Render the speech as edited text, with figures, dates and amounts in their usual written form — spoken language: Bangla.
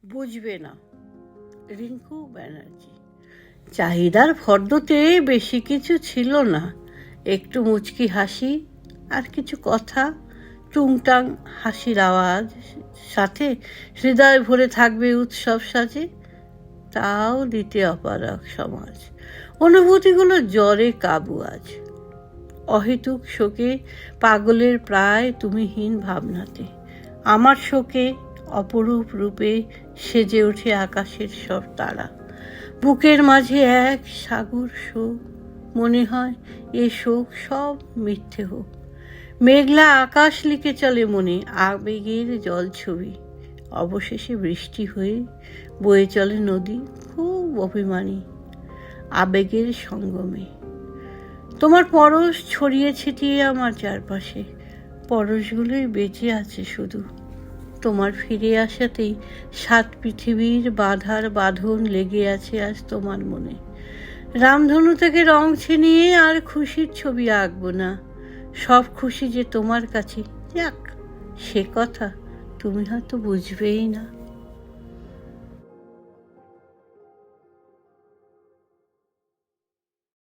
বুঝবে না। রিঙ্কু ব্যানার্জি। চাহিদার ফর্দতে বেশি কিছু ছিল না, একটু মুচকি হাসি আর কিছু কথা, টুংটাং হাসির আওয়াজ, সাথে হৃদয় ভরে থাকবে উৎসব সাজে। তাও দিতে অপারগ সমাজ, অনুভূতিগুলো জ্বরে কাবু আজ। অহেতুক শোকে পাগলের প্রায় তুমিহীন ভাবনাতে, আমার শোকে অপরূপ রূপে সেজে ওঠে আকাশের সব তারা। বুকের মাঝে এক সাগর শোক, মনে হয় এ শোক সব মিথ্যে হোক। মেঘলা আকাশ লিখে চলে মনে আবেগের জল ছবি, অবশেষে বৃষ্টি হয়ে বয়ে চলে নদী খুব অভিমানী আবেগের সঙ্গমে। তোমার পরশ ছড়িয়ে ছিটিয়ে আমার চারপাশে, পরশগুলোই বেঁচে আছে শুধু। তোমার ফিরে আসাতেই 7 পৃথিবীর বাঁধার বাঁধন লেগে আছে আজ তোমার মনে। রামধনু থেকে রং ছিনিয়ে আর খুশির ছবি আঁকবো না, সব খুশি যে তোমার কাছে। যাক, সে কথা তুমি হয়তো বুঝবেই না।